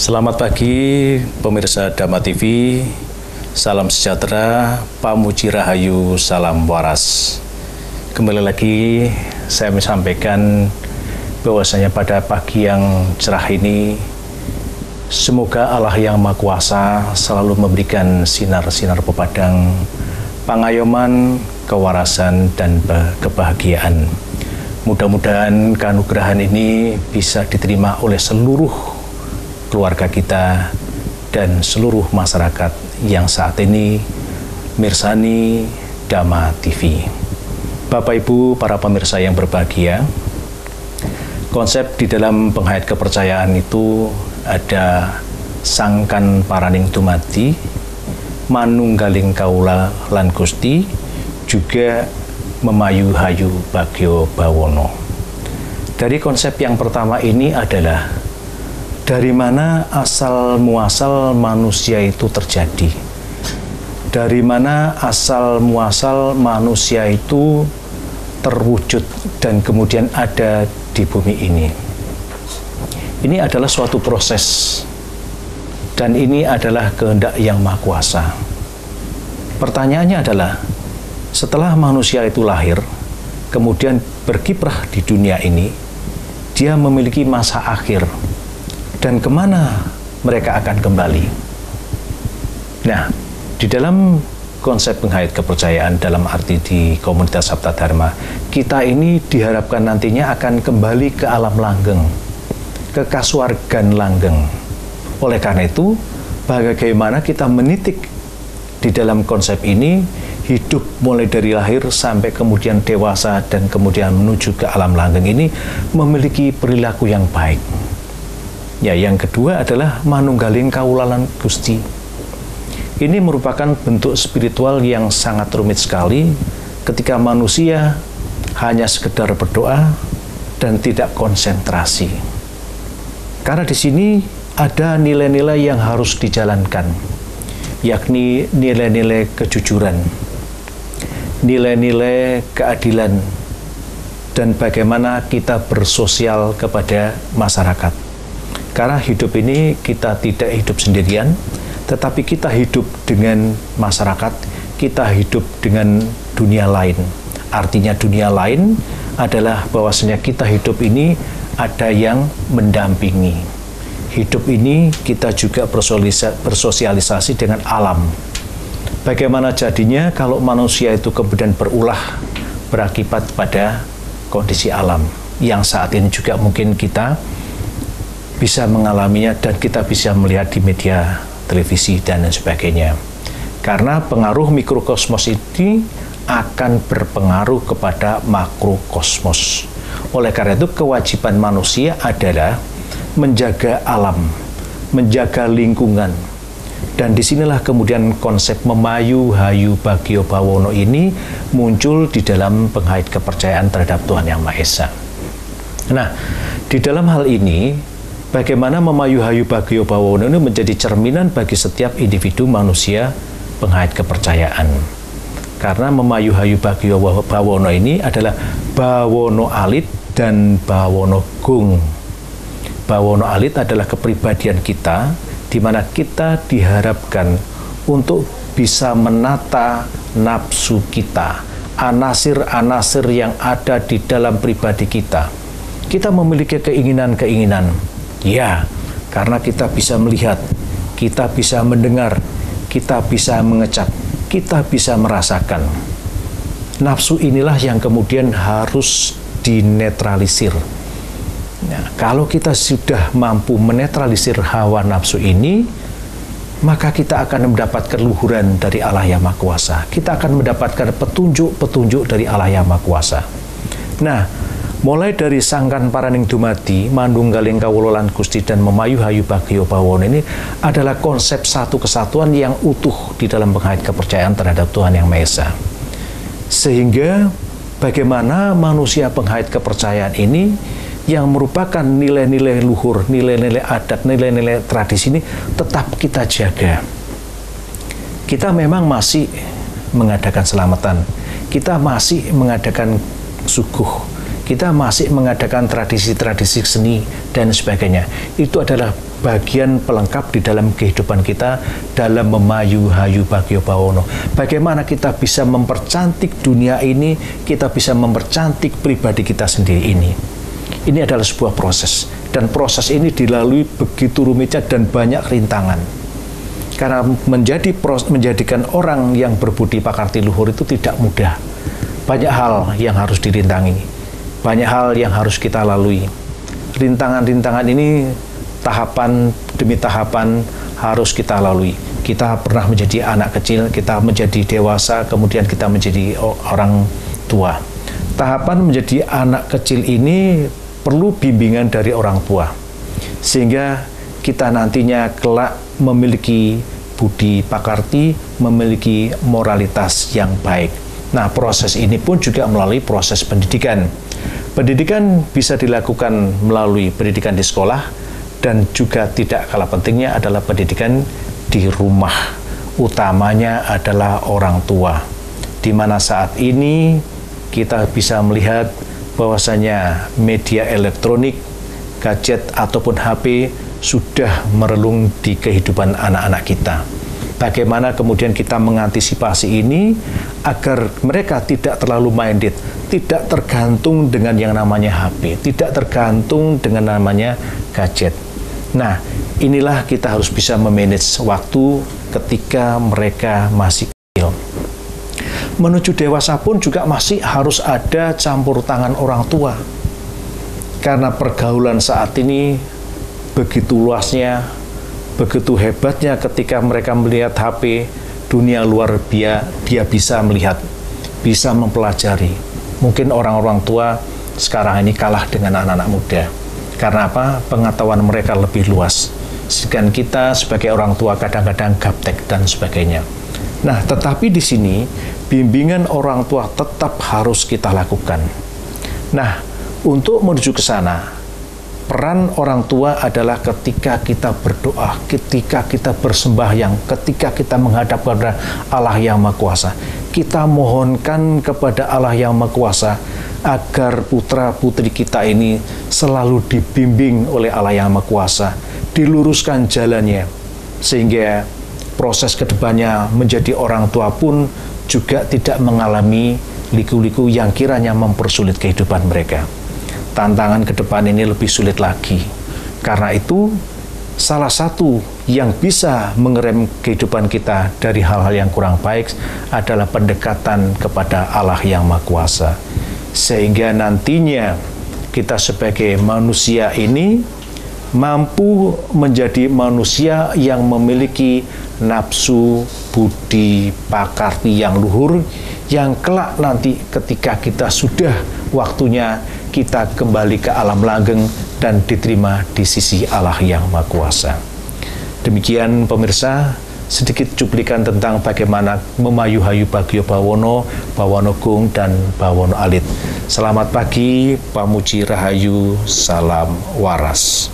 Selamat pagi pemirsa Dhamma TV, salam sejahtera, pamuji rahayu, salam waras. Kembali lagi saya menyampaikan bahwasanya pada pagi yang cerah ini, semoga Allah yang Maha Kuasa selalu memberikan sinar-sinar pepadang, pangayoman, kewarasan, dan kebahagiaan. Mudah-mudahan keanugerahan ini bisa diterima oleh seluruh keluarga kita dan seluruh masyarakat yang saat ini mirsani Dhamma TV. Bapak Ibu para pemirsa yang berbahagia, konsep di dalam penghayat kepercayaan itu ada sangkan paraning dumati, manunggaling kaula lan Gusti, juga memayu hayu bagyo bawono. Dari konsep yang pertama ini adalah dari mana asal muasal manusia itu terjadi? Dari mana asal muasal manusia itu terwujud dan kemudian ada di bumi ini? Ini adalah suatu proses dan ini adalah kehendak yang Maha Kuasa. Pertanyaannya adalah, setelah manusia itu lahir, kemudian berkiprah di dunia ini, dia memiliki masa akhir. Dan kemana mereka akan kembali? Nah, di dalam konsep penghayat kepercayaan dalam arti di komunitas Sabta Dharma, kita ini diharapkan nantinya akan kembali ke alam langgeng, ke kasuwargan langgeng. Oleh karena itu, bagaimana kita menitik di dalam konsep ini, hidup mulai dari lahir sampai kemudian dewasa dan kemudian menuju ke alam langgeng ini memiliki perilaku yang baik. Ya, yang kedua adalah manunggaling kaula lan Gusti. Ini merupakan bentuk spiritual yang sangat rumit sekali ketika manusia hanya sekedar berdoa dan tidak konsentrasi. Karena di sini ada nilai-nilai yang harus dijalankan, yakni nilai-nilai kejujuran, nilai-nilai keadilan, dan bagaimana kita bersosial kepada masyarakat. Karena hidup ini kita tidak hidup sendirian, tetapi kita hidup dengan masyarakat, kita hidup dengan dunia lain. Artinya dunia lain adalah bahwasanya kita hidup ini ada yang mendampingi. Hidup ini kita juga bersosialisasi dengan alam. Bagaimana jadinya kalau manusia itu kemudian berulah berakibat pada kondisi alam yang saat ini juga mungkin kita bisa mengalaminya dan kita bisa melihat di media televisi dan lain sebagainya. Karena pengaruh mikrokosmos ini akan berpengaruh kepada makrokosmos. Oleh karena itu kewajiban manusia adalah menjaga alam, menjaga lingkungan. Dan disinilah kemudian konsep memayu hayu bagyo bawono ini muncul di dalam penghayat kepercayaan terhadap Tuhan Yang Maha Esa. Nah, di dalam hal ini bagaimana memayu hayu bagyo bawono ini menjadi cerminan bagi setiap individu manusia penghayat kepercayaan. Karena memayu hayu bagyo bawono ini adalah bawono alit dan bawono gung. Bawono alit adalah kepribadian kita, di mana kita diharapkan untuk bisa menata nafsu kita, anasir-anasir yang ada di dalam pribadi kita. Kita memiliki keinginan-keinginan. Ya, karena kita bisa melihat, kita bisa mendengar, kita bisa mengecap, kita bisa merasakan. Nafsu inilah yang kemudian harus dinetralisir. Nah, kalau kita sudah mampu menetralisir hawa nafsu ini, maka kita akan mendapatkan luhuran dari Allah Yang Maha Kuasa. Kita akan mendapatkan petunjuk-petunjuk dari Allah Yang Maha Kuasa. Nah, mulai dari sangkan paraning dumati, manunggaling kaula lan Gusti, dan memayu hayu bagyo bawono ini adalah konsep satu kesatuan yang utuh di dalam penghayat kepercayaan terhadap Tuhan Yang Maha Esa. Sehingga bagaimana manusia penghayat kepercayaan ini yang merupakan nilai-nilai luhur, nilai-nilai adat, nilai-nilai tradisi ini tetap kita jaga. Kita memang masih mengadakan selamatan, kita masih mengadakan suguh, kita masih mengadakan tradisi-tradisi seni dan sebagainya. Itu adalah bagian pelengkap di dalam kehidupan kita dalam memayu-hayu Bagyo Bawono. Bagaimana kita bisa mempercantik dunia ini, kita bisa mempercantik pribadi kita sendiri ini. Ini adalah sebuah proses, dan proses ini dilalui begitu rumitnya dan banyak rintangan. Karena menjadikan orang yang berbudi pakarti luhur itu tidak mudah. Banyak hal yang harus dirintangi. Banyak hal yang harus kita lalui. Rintangan-rintangan ini tahapan demi tahapan harus kita lalui. Kita pernah menjadi anak kecil, kita menjadi dewasa, kemudian kita menjadi orang tua. Tahapan menjadi anak kecil ini perlu bimbingan dari orang tua. Sehingga kita nantinya kelak memiliki budi pakarti, memiliki moralitas yang baik. Nah, proses ini pun juga melalui proses pendidikan. Pendidikan bisa dilakukan melalui pendidikan di sekolah, dan juga tidak kalah pentingnya adalah pendidikan di rumah. Utamanya adalah orang tua. Di mana saat ini kita bisa melihat bahwasanya media elektronik, gadget ataupun HP sudah merelung di kehidupan anak-anak kita. Bagaimana kemudian kita mengantisipasi ini agar mereka tidak terlalu minded, tidak tergantung dengan yang namanya HP, tidak tergantung dengan namanya gadget. Nah, inilah kita harus bisa memanage waktu ketika mereka masih kecil. Menuju dewasa pun juga masih harus ada campur tangan orang tua. Karena pergaulan saat ini begitu luasnya, begitu hebatnya ketika mereka melihat HP, dunia luar dia bisa melihat, bisa mempelajari. Mungkin orang-orang tua sekarang ini kalah dengan anak-anak muda. Karena apa? Pengetahuan mereka lebih luas. Sedangkan kita sebagai orang tua kadang-kadang gaptek dan sebagainya. Nah, tetapi di sini bimbingan orang tua tetap harus kita lakukan. Nah, untuk menuju ke sana, peran orang tua adalah ketika kita berdoa, ketika kita bersembahyang, ketika kita menghadap kepada Allah yang Maha Kuasa. Kita mohonkan kepada Allah yang Maha Kuasa agar putra-putri kita ini selalu dibimbing oleh Allah yang Maha Kuasa, diluruskan jalannya, sehingga proses kedepannya menjadi orang tua pun juga tidak mengalami liku-liku yang kiranya mempersulit kehidupan mereka. Tantangan ke depan ini lebih sulit lagi. Karena itu, salah satu yang bisa mengerem kehidupan kita dari hal-hal yang kurang baik adalah pendekatan kepada Allah yang Maha Kuasa. Sehingga nantinya kita sebagai manusia ini mampu menjadi manusia yang memiliki nafsu, budi, pakarti yang luhur, yang kelak nanti ketika kita sudah waktunya kita kembali ke alam langgeng dan diterima di sisi Allah yang Maha Kuasa. Demikian pemirsa, sedikit cuplikan tentang bagaimana memayu-hayu Bagyo Bawono, Bawono Gung, dan Bawono Alit. Selamat pagi, pamuji rahayu, salam waras.